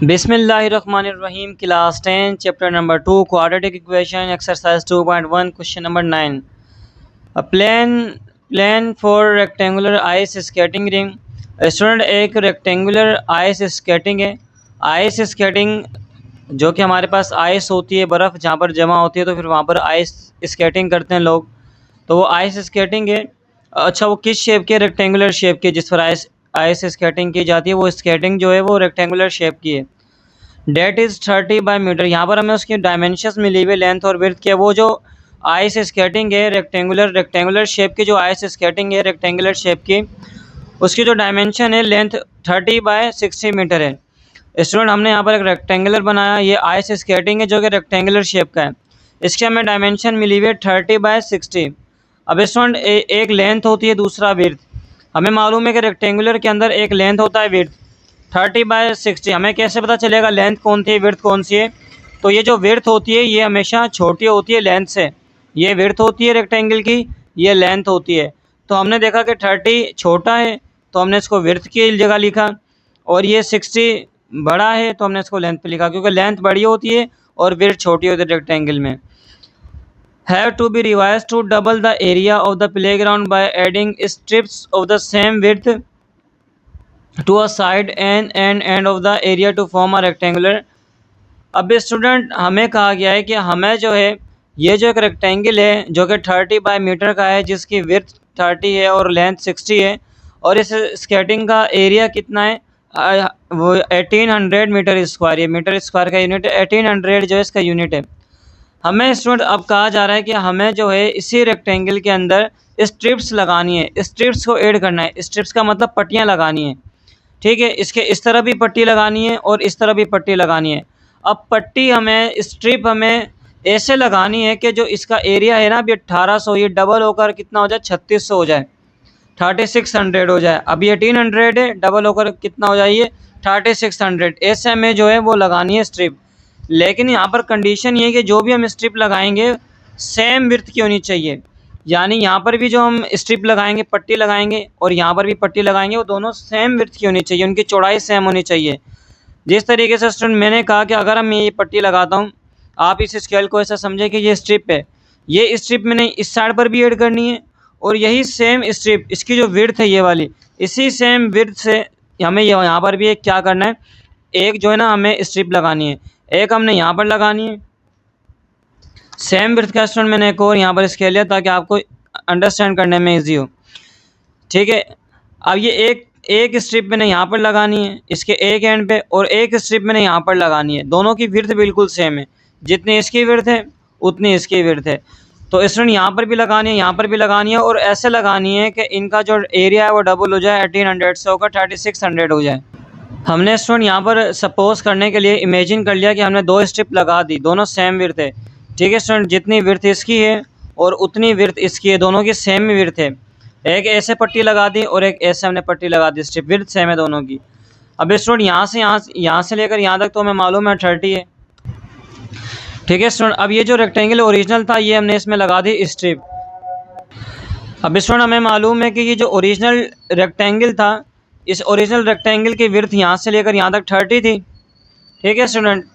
बिस्मिल्लाहिर्रहमानिर्रहीम class 10 chapter number 2 quadratic equation exercise 2.1 question number 9 a plan for rectangular ice skating ring. Student, एक rectangular ice skating है। Ice skating जो कि हमारे पास ice होती है, बर्फ़ जहाँ पर जमा होती है, तो फिर वहाँ पर आइस स्केटिंग करते हैं लोग। तो वो आइस स्केटिंग है। अच्छा, वो किस शेप के? रेक्टेंगुलर शेप के, जिस पर आइस आइस स्केटिंग की जाती है, वो स्केटिंग जो है वो रेक्टेंगुलर शेप की है। That is 30 by metre. यहाँ पर हमें उसकी डायमेंशंस मिली हुई, लेंथ और विड्थ के। वो जो आइस स्केटिंग है रेक्टेंगुलर शेप की, जो आइस स्केटिंग है रेक्टेंगुलर शेप की, उसकी जो डायमेंशन है लेंथ 30 बाय 60 मीटर है। स्टूडेंट, हमने यहाँ पर एक रेक्टेंगुलर बनाया, ये आइस स्केटिंग है जो कि रेक्टेंगुलर शेप का है। इसके हमें डायमेंशन मिली हुई है 30 बाय 60। अब स्टूडेंट, एक लेंथ होती है, दूसरा विड्थ। हमें मालूम है कि रेक्टेंगुलर के अंदर एक लेंथ होता है, विड्थ 30 बाय 60। हमें कैसे पता चलेगा लेंथ कौन सी है, विड्थ कौन सी है? तो ये जो विड्थ होती है ये हमेशा छोटी होती है लेंथ से। ये विड्थ होती है रेक्टेंगल की, ये लेंथ होती है। तो हमने देखा कि 30 छोटा है, तो हमने इसको विड्थ की जगह लिखा, और ये 60 बड़ा है, तो हमने इसको लेंथ पे लिखा, क्योंकि लेंथ बड़ी होती है और विड्थ छोटी होती है रेक्टेंगल में। Have to be revise to double the area of the playground by adding strips of the same width to a side and of the area to form a rectangular. अब student, हमें कहा गया है कि हमें जो है ये जो एक रेक्टेंगल है जो कि 30 बाई मीटर का है, जिसकी विड्थ 30 है और लेंथ 60 है, और इस स्केटिंग का एरिया कितना है? वो 1800 मीटर स्क्वायर। ये मीटर स्क्वायर का यूनिट है, 1800 जो है इसका यूनिट है। हमें स्टूडेंट अब कहा जा रहा है कि हमें जो है इसी रेक्टेंगल के अंदर स्ट्रिप्स लगानी है, स्ट्रिप्स को ऐड करना है। स्ट्रिप्स का मतलब पट्टियाँ लगानी है, ठीक है। इसके इस तरह भी पट्टी लगानी है और इस तरह भी पट्टी लगानी है। अब पट्टी हमें, स्ट्रिप हमें ऐसे लगानी है कि जो इसका एरिया है ना, अभी 1800, ये डबल होकर कितना हो जाए? 3600 हो जाए, 3600 हो जाए। अभी 1800 है, डबल होकर कितना हो जाए? 3600। ऐसे हमें जो है वो लगानी है स्ट्रिप। लेकिन यहाँ पर कंडीशन ये है कि जो भी हम स्ट्रिप लगाएंगे सेम विड्थ की होनी चाहिए। यानी यहाँ पर भी जो हम स्ट्रिप लगाएंगे, पट्टी लगाएंगे, और यहाँ पर भी पट्टी लगाएंगे, वो दोनों सेम विड्थ की होनी चाहिए, उनकी चौड़ाई सेम होनी चाहिए। जिस तरीके से स्टूडेंट मैंने कहा कि अगर हम ये पट्टी लगाता हूँ, आप इस स्केल को ऐसा समझें कि ये स्ट्रिप है, ये स्ट्रिप मैंने इस साइड पर भी ऐड करनी है, और यही सेम स्ट्रिप, इसकी जो विड्थ है ये वाली, इसी सेम विड्थ से हमें यहाँ पर भी एक क्या करना है, एक जो है ना हमें स्ट्रिप लगानी है, एक हमने यहाँ पर लगानी है सेम विड्थ का। स्टूडेंट, मैंने एक और यहाँ पर स्केल लिया ताकि आपको अंडरस्टैंड करने में ईजी हो, ठीक है। अब ये एक स्ट्रिप मैंने यहाँ पर लगानी है इसके एक एंड पे, और एक स्ट्रिप मैंने यहाँ पर लगानी है। दोनों की विड्थ बिल्कुल सेम है, जितनी इसकी विड्थ है उतनी इसकी विड्थ है। तो स्टूडेंट, यहाँ पर भी लगानी है, यहाँ पर भी लगानी है, और ऐसे लगानी है कि इनका जो एरिया है वो डबल हो जाए, 1800 से होकर 3600 हो जाए। हमने स्टूडेंट यहाँ पर सपोज करने के लिए इमेजिन कर लिया कि हमने दो स्ट्रिप लगा दी, दोनों सेम विड्थ है, ठीक है स्टूडेंट। जितनी विड्थ इसकी है और उतनी विड्थ इसकी है, दोनों की सेम विड्थ है। एक ऐसे पट्टी लगा दी और एक ऐसे हमने पट्टी लगा दी, स्ट्रिप विड्थ सेम है दोनों की। अब स्टूडेंट, यहाँ से लेकर यहाँ तक तो हमें मालूम है 30 है, ठीक है स्टूडेंट। अब ये जो रेक्टेंगल ओरिजिनल था, ये हमने इसमें लगा दी स्ट्रिप। अब स्टूडेंट, हमें मालूम है कि ये जो ओरिजिनल रेक्टेंगल था, इस ओरिजिनल रेक्टेंगल की विड्थ यहाँ से लेकर यहाँ तक 30 थी, ठीक है स्टूडेंट।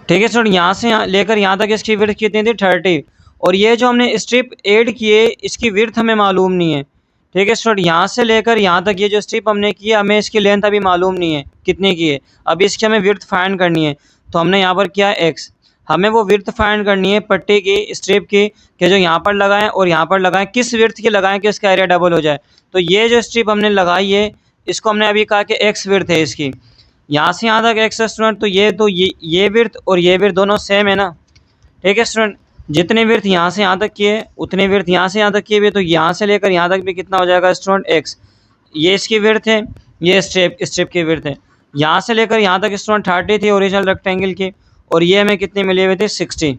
ठीक है स्टूडेंट, यहाँ से लेकर यहाँ तक इसकी विड्थ कितनी थी? 30। और ये जो हमने स्ट्रिप ऐड किए, इसकी विड्थ हमें मालूम नहीं है, ठीक है स्टूडेंट। यहाँ से लेकर यहाँ तक ये जो स्ट्रिप हमने की है, हमें इसकी लेंथ अभी मालूम नहीं है कितनी की है। अभी इसकी हमें विड्थ फाइंड करनी है, तो हमने यहाँ पर किया x। हमें वो विड्थ फाइंड करनी है पट्टी की, स्ट्रिप की, कि जो यहाँ पर लगाएं और यहाँ पर लगाएं, किस विड्थ की लगाएं कि इसका एरिया डबल हो जाए। तो ये जो स्ट्रिप हमने लगाई है, इसको हमने अभी कहा कि x विड्थ है इसकी, यहाँ से यहाँ तक x है स्टूडेंट। तो ये विड्थ और ये विड्थ दोनों सेम है ना, ठीक है स्टूडेंट। जितनी विड्थ यहाँ से यहाँ तक की है उतनी विड्थ यहाँ से यहाँ तक की है, तो यहाँ से लेकर यहाँ तक भी कितना हो जाएगा स्टूडेंट? x। ये इसकी विड्थ है, ये स्ट्रिप की विड्थ है। यहाँ से लेकर यहाँ तक स्टूडेंट 30 थी ओरिजिनल रेक्टेंगल की, और ये हमें कितनी मिली हुई थी? 60,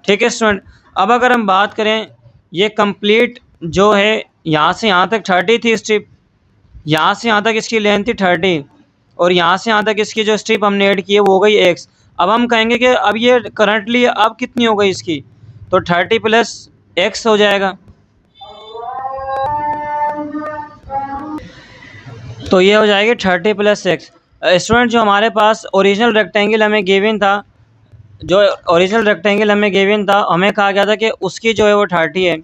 ठीक है स्टूडेंट। अब अगर हम बात करें, ये कंप्लीट जो है यहाँ से यहाँ तक 30 थी स्ट्रिप, यहाँ से यहाँ तक इसकी लेंथ थी 30, और यहाँ से यहाँ तक इसकी जो स्ट्रिप हमने ऐड की है वो हो गई x। अब हम कहेंगे कि अब ये करंटली अब कितनी हो गई इसकी, तो 30 प्लस x हो जाएगा। तो ये हो जाएगी 30 + x। स्टूडेंट जो हमारे पास ओरिजिनल रेक्टेंगल हमें गिवन था, हमें कहा गया था कि उसकी जो है वो 30 है।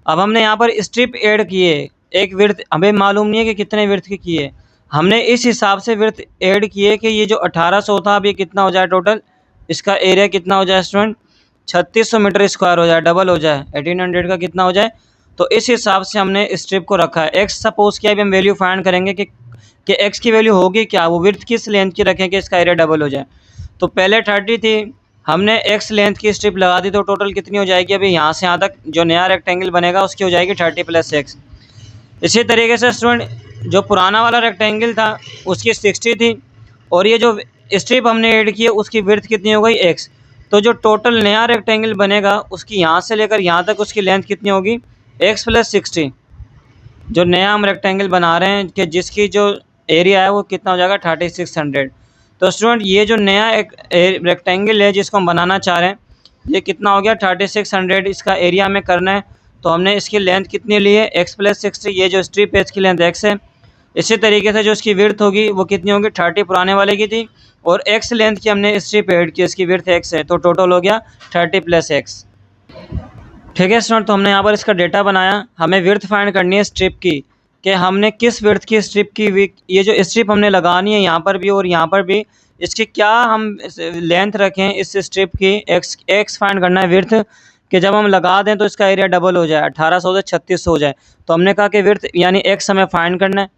अब हमने यहाँ पर स्ट्रिप ऐड किए, एक विड्थ हमें मालूम नहीं है कि कितने विड्थ की किए, हमने इस हिसाब से विड्थ ऐड किए कि ये जो 1800 था अब ये कितना हो जाए टोटल, इसका एरिया कितना हो जाए स्टूडेंट, 3600 मीटर स्क्वायर हो जाए, डबल हो जाए, 1800 का कितना हो जाए। तो इस हिसाब से हमने स्ट्रिप को रखा है। एक्स सपोज किया, अभी हम वैल्यू फाइंड करेंगे कि एक्स की वैल्यू होगी क्या, वो विड्थ किस लेंथ की रखें कि इसका एरिया डबल हो जाए। तो पहले 30 थी, हमने एक्स लेंथ की स्ट्रिप लगा दी, तो टोटल कितनी हो जाएगी, अभी यहाँ से यहाँ तक जो नया रेक्टेंगल बनेगा उसकी हो जाएगी 30 + x। इसी तरीके से स्टूडेंट जो पुराना वाला रेक्टेंगल था उसकी 60 थी, और ये जो स्ट्रिप हमने ऐड की है उसकी विड्थ कितनी हो गई x। तो जो टोटल नया रेक्टेंगल बनेगा उसकी यहाँ से लेकर यहाँ तक उसकी लेंथ कितनी होगी, x + 60। जो नया हम रेक्टेंगल बना रहे हैं कि जिसकी जो एरिया है वो कितना हो जाएगा 3600। तो स्टूडेंट ये जो नया एक रेक्टेंगल है जिसको हम बनाना चाह रहे हैं, ये कितना हो गया 3600, इसका एरिया हमें करना है। तो हमने इसकी लेंथ कितनी ली है, x + 60, ये जो स्ट्रिप है इसकी लेंथ x है। इसी तरीके से जो इसकी विड्थ होगी वो कितनी होगी, 30 पुराने वाले की थी, और x लेंथ की हमने स्ट्रिप ऐड की, इसकी विड्थ x है, तो टोटल हो गया 30 + x। ठीक है स्टूडेंट, तो हमने यहाँ पर इसका डेटा बनाया, हमें विड्थ फाइंड करनी है स्ट्रिप की, कि हमने किस विड्थ की स्ट्रिप की, ये जो स्ट्रिप हमने लगानी है यहाँ पर भी और यहाँ पर भी, इसकी क्या हम लेंथ रखें इस स्ट्रिप की, एक्स फाइंड करना है विड्थ, कि जब हम लगा दें तो इसका एरिया डबल हो जाए, 1800 से 3600 हो जाए। तो हमने कहा कि विड्थ यानी एक्स हमें फाइंड करना है।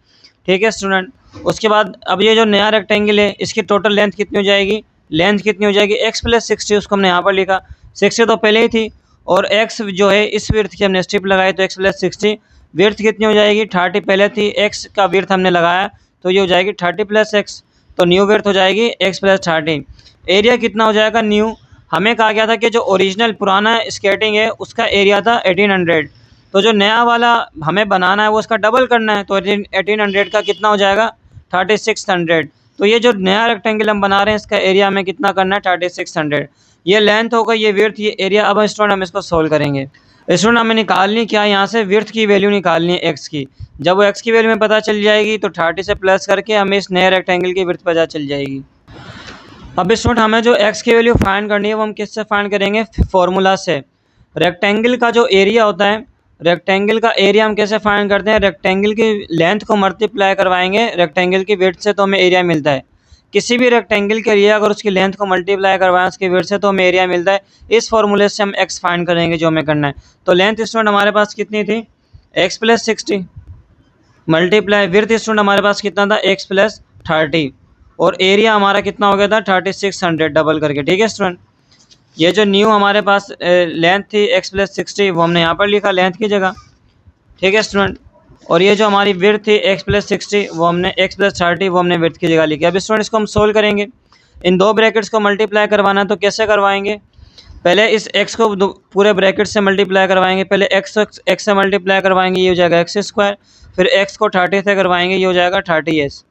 ठीक है स्टूडेंट, उसके बाद अब ये जो नया रेक्टेंगल है इसकी टोटल लेंथ कितनी हो जाएगी, लेंथ कितनी हो जाएगी x + 60, उसको हमने यहाँ पर लिखा, 60 तो पहले ही थी, और x जो है इस विड्थ की हमने स्ट्रिप लगाई तो x + 60, विड्थ कितनी हो जाएगी 30 पहले थी, x का विड्थ हमने लगाया तो ये हो जाएगी 30 + x, तो न्यू विड्थ हो जाएगी x + 30। एरिया कितना हो जाएगा न्यू, हमें कहा गया था कि जो ओरिजिनल पुराना स्केटिंग है उसका एरिया था 1800, तो जो नया वाला हमें बनाना है वो उसका डबल करना है, तो 1800 का कितना हो जाएगा 3600। तो ये जो नया रेक्टेंगल हम बना रहे हैं इसका एरिया हमें कितना करना है 3600, ये लेंथ होगा, ये विड्थ, ये एरिया। अब स्टूडेंट हम इसको सोल्व करेंगे। स्टूडेंट हमें निकालनी क्या है, यहाँ से विड्थ की वैल्यू निकालनी है एक्स की। जब वो एक्स की वैल्यू में पता चल जाएगी तो 30 से प्लस करके हमें इस नए रेक्टेंगल की विड्थ पता चल जाएगी। अब स्टूडेंट हमें जो एक्स की वैल्यू फाइंड करनी है वो हम किससे फाइंड करेंगे, फॉर्मूला से। रेक्टेंगल का जो एरिया होता है, रेक्टेंगल का एरिया हम कैसे फाइंड करते हैं, रेक्टेंगल की लेंथ को मल्टीप्लाई करवाएंगे रेक्टेंगल की विड्थ से तो हमें एरिया मिलता है। किसी भी रेक्टेंगल के लिए अगर उसकी लेंथ को मल्टीप्लाई करवाएं उसकी विड्थ से तो हमें एरिया मिलता है। इस फॉर्मूले से हम एक्स फाइंड करेंगे जो हमें करना है। तो लेंथ स्टूडेंट हमारे पास कितनी थी, x + 60 मल्टीप्लाई विड्थ स्टूडेंट हमारे पास कितना था, x + 30, और एरिया हमारा कितना हो गया था 3600 डबल करके। ठीक है स्टूडेंट, ये जो न्यू हमारे पास लेंथ थी x + 60 वो हमने यहाँ पर लिखा लेंथ की जगह। ठीक है स्टूडेंट, और ये जो हमारी विड्थ थी x + 60 वो हमने x + 30 वो हमने विड्थ की जगह लिखी। अब स्टूडेंट इसको हम सोल्व करेंगे, इन दो ब्रैकेट्स को मल्टीप्लाई करवाना है तो कैसे करवाएंगे, पहले इस x को पूरे ब्रैकेट से मल्टीप्लाई करवाएंगे, पहले x से मल्टीप्लाई करवाएंगे ये हो जाएगा x², फिर x को 30 से करवाएंगे ये हो जाएगा 30s,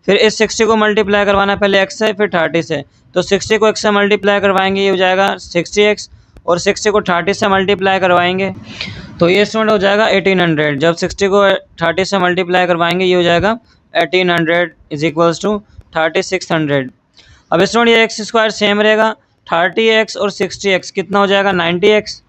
फिर इस 60 को मल्टीप्लाई करवाना है पहले x से फिर 30 से, तो 60 को x से मल्टीप्लाई करवाएंगे ये हो जाएगा 60x, और 60 को 30 से मल्टीप्लाई करवाएंगे तो ये स्टूडेंट हो जाएगा 1800। जब 60 को 30 से मल्टीप्लाई करवाएंगे ये हो जाएगा 1800 = 3600। अब स्टूडेंट ये x² सेम रहेगा, 30x और 60x कितना हो जाएगा 90x,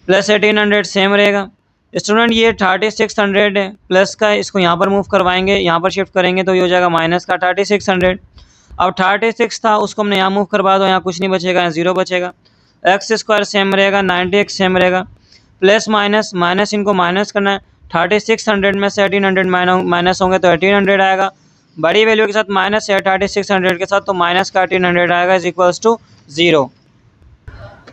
प्लस 1800 सेम रहेगा। स्टूडेंट ये 3600 है प्लस का, इसको यहाँ पर मूव करवाएंगे, यहाँ पर शिफ्ट करेंगे तो ये हो जाएगा माइनस का 3600। अब 36 था उसको हमने यहाँ मूव करवा दो, यहाँ कुछ नहीं बचेगा, यहाँ 0 बचेगा। x² सेम रहेगा, 90x सेम रहेगा, प्लस माइनस माइनस, इनको माइनस करना है, 3600 में से 1800 माइनस होंगे तो 1800 आएगा, बड़ी वैल्यू के साथ माइनस है 3600 के साथ तो माइनस का 1800 आएगा = 0।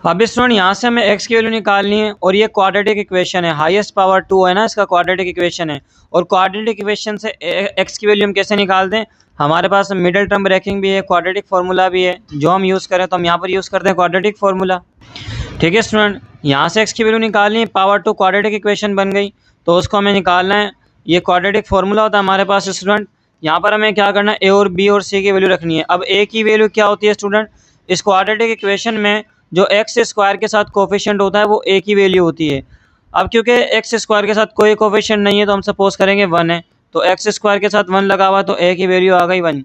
अब स्टूडेंट यहाँ से हमें x की वैल्यू निकालनी है, और ये क्वाड्रेटिक इक्वेशन है, हाईएस्ट पावर 2 है ना, इसका क्वाड्रेटिक इक्वेशन है। और क्वाड्रेटिक इक्वेशन से x की वैल्यू हम कैसे निकालते हैं, हमारे पास मिडिल टर्म ब्रेकिंग भी है, क्वाड्रेटिक फार्मूला भी है, जो हम यूज़ करें तो हम यहाँ पर यूज़ करते हैं क्वाड्रेटिक फार्मूला। ठीक है स्टूडेंट, यहाँ से x की वैल्यू निकालनी है, पावर 2 क्वाड्रेटिक इक्वेशन बन गई, तो उसको हमें निकालना है। ये क्वाड्रेटिक फार्मूला होता है हमारे पास स्टूडेंट। यहाँ पर हमें क्या करना है, a और b और c की वैल्यू रखनी है। अब a की वैल्यू क्या होती है स्टूडेंट, इस क्वाड्रेटिक इक्वेशन में जो x² के साथ कोफिशिएंट होता है वो a की वैल्यू होती है। अब क्योंकि x² के साथ कोई कोफिशिएंट नहीं है तो हम सपोज करेंगे 1 है, तो एक्स स्क्वायर के साथ 1 लगा हुआ तो ए की वैल्यू आ गई 1।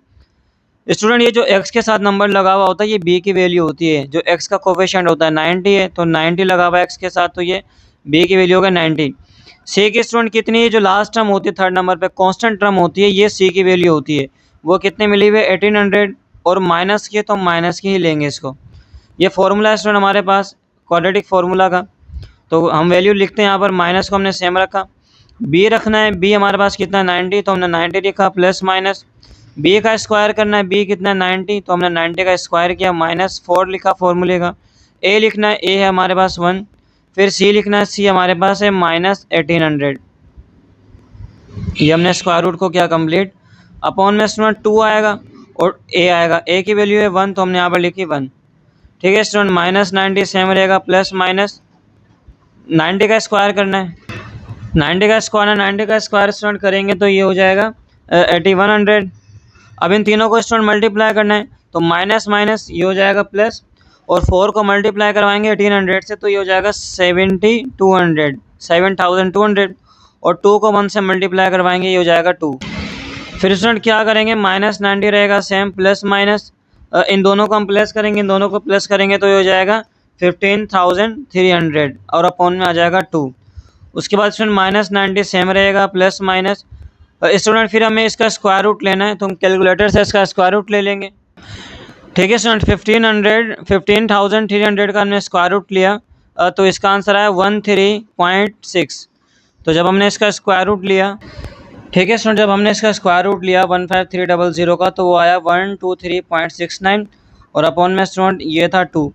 स्टूडेंट ये जो एक्स के साथ नंबर लगा हुआ होता है ये बी की वैल्यू होती है। जो एक्स का कोफिशिएंट होता है 90 है, तो 90 लगा हुआ है एक्स के साथ, तो ये बी की वैल्यू होगा 90। सी की स्टूडेंट कितनी है, जो लास्ट टर्म होती है थर्ड नंबर पे कांस्टेंट टर्म होती है, ये सी की वैल्यू होती है। वो कितने मिली हुई है 1800, और माइनस की है तो माइनस की ही लेंगे इसको। ये फॉर्मूला है स्टूडेंट हमारे पास क्वाड्रेटिक फार्मूला का, तो हम वैल्यू लिखते हैं यहाँ पर, माइनस को हमने सेम रखा। बी रखना है, बी हमारे पास कितना 90, तो हमने 90 लिखा, प्लस माइनस बी का स्क्वायर करना है, बी कितना 90, तो हमने 90 का स्क्वायर किया, माइनस 4 लिखा फॉर्मूले का। ए लिखना है, ए है हमारे पास 1, फिर सी लिखना है, सी हमारे पास है माइनस 1800। ये हमने स्क्वायर रूट को किया कंप्लीट। अपॉन में स्टूडेंट 2 आएगा और ए आएगा, ए की वैल्यू है 1, तो हमने यहाँ पर लिखी 1। ठीक है स्टूडेंट, माइनस 90 सेम रहेगा, प्लस माइनस 90 का स्क्वायर करना है, 90 का स्क्वायर है, 90 का स्क्वायर स्टूडेंट करेंगे तो ये हो जाएगा 8100। अब इन तीनों को स्टूडेंट मल्टीप्लाई करना है, तो माइनस माइनस ये हो जाएगा प्लस, और 4 को मल्टीप्लाई करवाएंगे 1800 से, तो ये हो जाएगा 7200, और 2 को 1 से मल्टीप्लाई करवाएंगे, ये हो जाएगा 2। फिर स्टूडेंट क्या करेंगे, माइनस 90 रहेगा सेम, प्लस माइनस इन दोनों को हम प्लस करेंगे, इन दोनों को प्लस करेंगे तो ये हो जाएगा 15300, और अपॉन में आ जाएगा 2। उसके बाद स्टूडेंट माइनस 90 सेम रहेगा, प्लस माइनस स्टूडेंट फिर हमें इसका स्क्वायर रूट लेना है, तो हम कैलकुलेटर से इसका स्क्वायर रूट ले लेंगे। ठीक है स्टूडेंट, 15300 का हमने स्क्वायर रूट लिया, तो इसका आंसर आया 13.6। तो जब हमने इसका स्क्वायर रूट लिया, ठीक है स्टूडेंट, जब हमने इसका स्क्वायर रूट लिया 15300 का, तो वो आया 123.69, और अपॉन में स्टूडेंट ये था 2।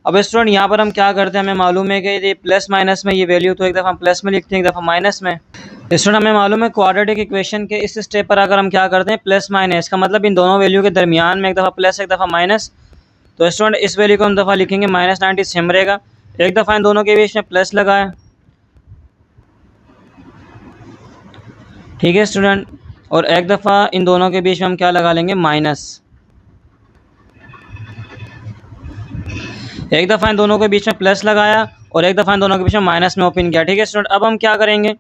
अब स्टूडेंट यहाँ पर हम क्या करते हैं, हमें मालूम है कि ये प्लस माइनस में ये वैल्यू, तो एक दफ़ा हम प्लस में लिखते हैं, एक दफ़ा माइनस में। स्टूडेंट हमें मालूम है क्वाड्रेटिक इक्वेशन के इस स्टेप पर अगर हम क्या करते हैं प्लस माइनस, का मतलब इन दोनों वैल्यू के दरमियान में एक दफ़ा प्लस एक दफ़ा माइनस, तो स्टूडेंट इस वैल्यू को हम दफ़ा लिखेंगे माइनस 90 सेम रहेगा, एक दफ़ा इन दोनों के बीच में प्लस लगाया। ठीक है स्टूडेंट, और एक दफ़ा इन दोनों के बीच में हम क्या लगा लेंगे, माइनस। एक दफ़ा इन दोनों के बीच में प्लस लगाया और एक दफ़ा इन दोनों के बीच में माइनस में ओपन किया। ठीक है स्टूडेंट, अब हम क्या करेंगे,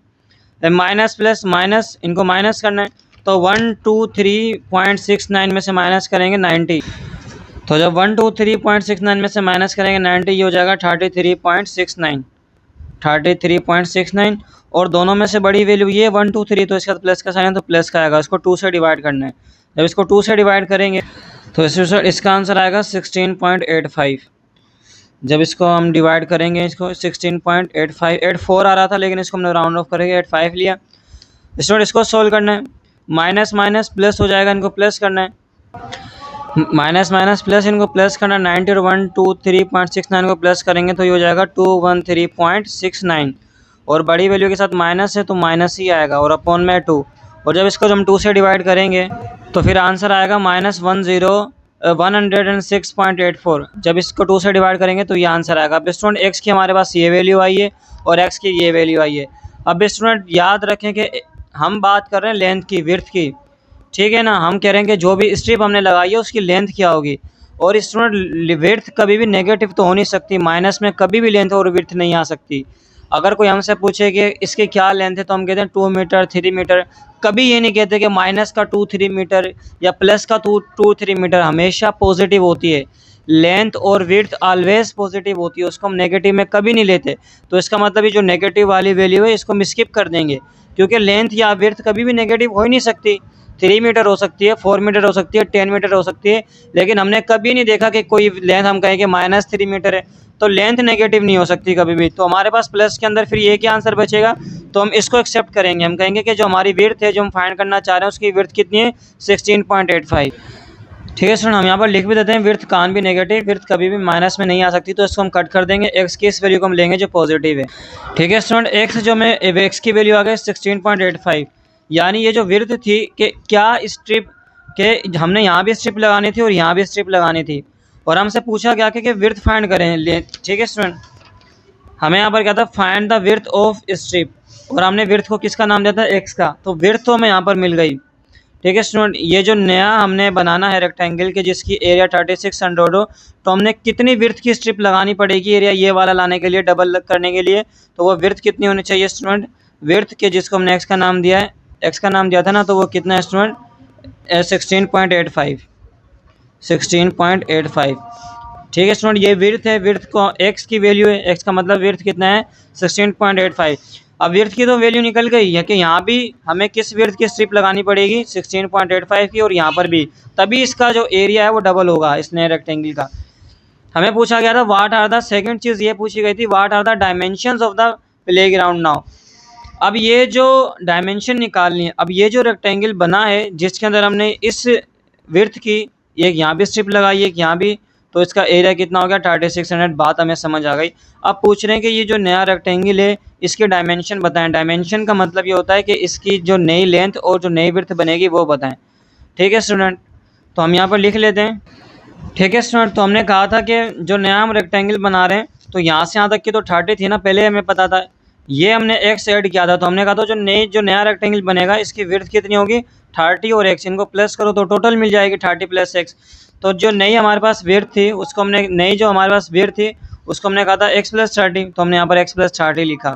माइनस प्लस माइनस, इनको माइनस करना है, तो 123.69 में से माइनस करेंगे 90, तो जब 123.69 में से माइनस करेंगे 90, ये हो जाएगा 33.69, और दोनों में से बड़ी वैल्यू ये 123, तो इसका प्लस का साइन है तो प्लस का आएगा, इसको 2 से डिवाइड करना है। जब इसको 2 से डिवाइड करेंगे तो इसका आंसर आएगा 16.85। जब इसको हम डिवाइड करेंगे, इसको 16.85, 84 आ रहा था लेकिन इसको हमने राउंड ऑफ करके 85 लिया। स्टूडेंट इसको सोल्व करना है, माइनस माइनस प्लस हो जाएगा, इनको प्लस करना है, माइनस माइनस प्लस, इनको प्लस करना है, 90 और 123.69 को प्लस करेंगे तो ये हो जाएगा 213.69, और बड़ी वैल्यू के साथ माइनस है तो माइनस ही आएगा, और अपॉन में 2, और जब इसको हम 2 से डिवाइड करेंगे तो फिर आंसर आएगा माइनस 106.84। जब इसको 2 से डिवाइड करेंगे तो ये आंसर आएगा। अब स्टूडेंट एक्स की हमारे पास ये वैल्यू आई है और एक्स की ये वैल्यू आई है। अब स्टूडेंट याद रखें कि हम बात कर रहे हैं लेंथ की, विड्थ की, ठीक है ना। हम कह रहे हैं कि जो भी स्ट्रिप हमने लगाई है उसकी लेंथ क्या होगी, और स्टूडेंट विड्थ कभी भी नेगेटिव तो हो नहीं सकती, माइनस में कभी भी लेंथ और विड्थ नहीं आ सकती। अगर कोई हमसे पूछे कि इसकी क्या लेंथ है तो हम कहते हैं 2 मीटर 3 मीटर, कभी ये नहीं कहते कि माइनस का 2-3 मीटर या प्लस का 2-3 मीटर, हमेशा पॉजिटिव होती है लेंथ, और विड्थ ऑलवेज पॉजिटिव होती है, उसको हम नेगेटिव में कभी नहीं लेते। तो इसका मतलब ये जो नेगेटिव वाली वैल्यू है इसको हम स्किप कर देंगे, क्योंकि लेंथ या विड्थ कभी भी नेगेटिव हो ही नहीं सकती। 3 मीटर हो सकती है, 4 मीटर हो सकती है, 10 मीटर हो सकती है, लेकिन हमने कभी नहीं देखा कि कोई लेंथ हम कहें कि -3 मीटर है, तो लेंथ नेगेटिव नहीं हो सकती कभी भी। तो हमारे पास प्लस के अंदर फिर ये क्या आंसर बचेगा, तो हम इसको एक्सेप्ट करेंगे, हम कहेंगे कि जो हमारी विड्थ है जो हम फाइंड करना चाह रहे हैं उसकी विड्थ कितनी है 16.85। ठीक है स्टूडेंट, हम यहाँ पर लिख भी देते हैं विड्थ कान भी नेगेटिव, विड्थ कभी भी माइनस में नहीं आ सकती, तो इसको हम कट कर देंगे, एक्स की इस वैल्यू को हम लेंगे जो पॉजिटिव है। ठीक है स्टूडेंट, एक्स जो में एक्स की वैल्यू आ गई 16.85, यानी ये जो विड्थ थी कि क्या स्ट्रिप के हमने यहाँ भी स्ट्रिप लगानी थी और यहाँ भी स्ट्रिप लगानी थी, और हमसे पूछा गया कि विड्थ फाइंड करें। ठीक है स्टूडेंट, हमें यहाँ पर क्या था, find the width of strip, और हमने विड्थ को किसका नाम दिया था, एक्स का, तो विड्थ तो हमें यहाँ पर मिल गई। ठीक है स्टूडेंट, ये जो नया हमने बनाना है रेक्टेंगल के जिसकी एरिया 3600 हो, तो हमने कितनी विड्थ की स्ट्रिप लगानी पड़ेगी एरिया ये वाला लाने के लिए, डबल करने के लिए, तो वो विड्थ कितनी होनी चाहिए स्टूडेंट, विड्थ के जिसको हमने एक्स का नाम दिया है एक्स का नाम दिया था ना, तो वो कितना है स्टूडेंट 16.85 16.85। ठीक है स्टूडेंट, ये विड्थ है, विड्थ को एक्स की वैल्यू है, एक्स का मतलब विड्थ कितना है 16.85। अब विड्थ की तो वैल्यू निकल गई है कि यहाँ भी हमें किस विड्थ की स्ट्रिप लगानी पड़ेगी 16.85 की, और यहाँ पर भी, तभी इसका जो एरिया है वो डबल होगा इस नए रेक्टेंगल का। हमें पूछा गया था व्हाट आर द, सेकंड चीज़ ये पूछी गई थी what are the dimensions of the playground now. अब ये जो डायमेंशन निकालनी है, अब ये जो रेक्टेंगल बना है जिसके अंदर हमने इस विड्थ की एक यहाँ भी स्ट्रिप लगाई है, एक यहाँ भी, तो इसका एरिया कितना हो गया 3600। बात हमें समझ आ गई। अब पूछ रहे हैं कि ये जो नया रेक्टेंगल है इसके डायमेंशन बताएं। डायमेंशन का मतलब ये होता है कि इसकी जो नई लेंथ और जो नई विड्थ बनेगी वो बताएं। ठीक है स्टूडेंट, तो हम यहाँ पर लिख लेते हैं। ठीक है स्टूडेंट, तो हमने कहा था कि जो नया हम रेक्टेंगल बना रहे हैं, तो यहाँ से यहाँ तक की तो 30 थी ना, पहले हमें पता था। ये हमने एक्स ऐड किया था, तो हमने कहा था जो नया रेक्टेंगल बनेगा इसकी विड्थ कितनी होगी 30 और एक्स, इनको प्लस करो तो टोटल मिल जाएगी 30 प्लस एक्स। तो जो नई हमारे पास विड्थ थी उसको हमने, नई जो हमारे पास विड्थ थी उसको हमने कहा था एक्स प्लस 30, तो हमने यहाँ पर एक्स प्लस 30 लिखा।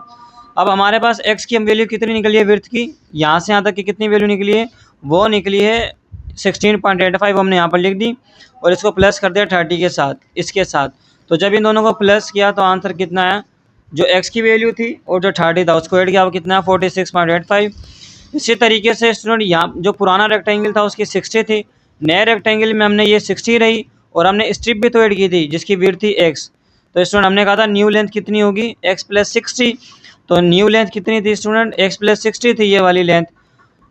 अब हमारे पास एक्स की वैल्यू कितनी निकली है विड्थ की, यहाँ से यहाँ तक की कितनी वैल्यू निकली है, वो निकली है 16.85, हमने यहाँ पर लिख दी, और इसको प्लस कर दिया 30 के साथ, इसके साथ। तो जब इन दोनों को प्लस किया तो आंसर कितना आया, जो एक्स की वैल्यू थी और जो 30 था उसको ऐड किया, वो कितना है 46.85। इसी तरीके से स्टूडेंट यहाँ जो पुराना रेक्टेंगल था उसकी 60 थी, नए रेक्टेंगल में हमने ये 60 रही, और हमने स्ट्रिप भी तो ऐड की थी जिसकी विड्थ थी एक्स। तो स्टूडेंट हमने कहा था न्यू लेंथ कितनी होगी एक्स प्लस 60, तो न्यू लेंथ कितनी थी स्टूडेंट एक्स प्लस 60 थी, ये वाली लेंथ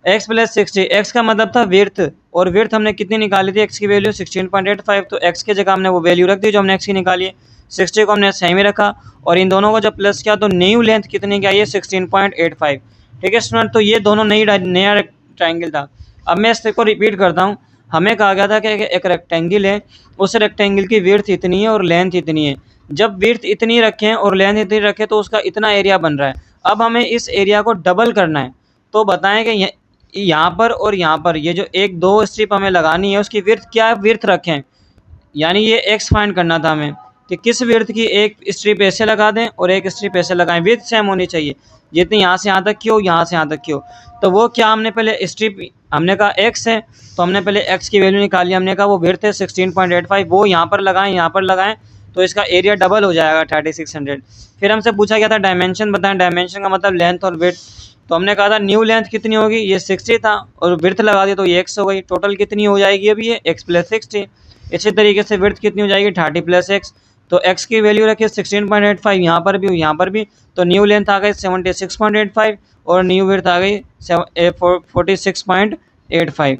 एक्स प्लस 60। एक्स का मतलब था विड्थ, और विड्थ हमने कितनी निकाली थी एक्स की वैल्यू 16.85, तो एक्स की जगह हमने वो वैल्यू रख दी जो हमने एक्स की निकाली है, 60 को हमने सेम ही रखा, और इन दोनों को जब प्लस किया तो न्यू लेंथ कितनी की आई है 16.85। ठीक है स्टूडेंट, तो ये दोनों नया ट्राइंगल था। अब मैं इस को रिपीट करता हूँ। हमें कहा गया था कि एक रेक्टेंगल है, उस रेक्टेंगल की विड्थ इतनी है और लेंथ इतनी है। जब विड्थ इतनी रखें और लेंथ इतनी रखें तो उसका इतना एरिया बन रहा है। अब हमें इस एरिया को डबल करना है, तो बताएं कि यहाँ पर और यहाँ पर ये जो एक दो स्ट्रिप हमें लगानी है उसकी विड्थ क्या विड्थ रखें, यानी ये एक्स फाइंड करना था हमें कि किस विड्थ की एक स्ट्रिप ऐसे लगा दें और एक स्ट्रिप ऐसे लगाएं, विड्थ सेम होनी चाहिए, जितनी यहाँ से यहाँ तक की हो यहाँ से यहाँ तक की हो। तो वो क्या, हमने पहले स्ट्रिप, हमने कहा एक्स है तो हमने पहले एक्स की वैल्यू निकाली, हमने कहा वो विड्थ है 16.85, वो यहाँ पर लगाएं यहाँ पर लगाएं, तो इसका एरिया डबल हो जाएगा 3600। फिर हमसे पूछा गया था डायमेंशन बताएं, डायमेंशन का मतलब लेंथ और विड्थ, तो हमने कहा था न्यू लेंथ कितनी होगी, ये 60 था, और विड्थ लगा दी तो ये एक्स हो गई, टोटल कितनी हो जाएगी अभी ये एक्स प्लस 60। इसी तरीके से विड्थ कितनी हो जाएगी 30 प्लस एक्स, तो एक्स की वैल्यू रखिए 16.85, यहाँ पर भी यहाँ पर भी, तो न्यू लेंथ आ गई 76.85 और न्यू विड्थ आ गई 46.85।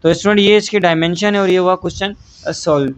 तो स्टूडेंट ये इसकी डायमेंशन है और ये हुआ क्वेश्चन सॉल्व।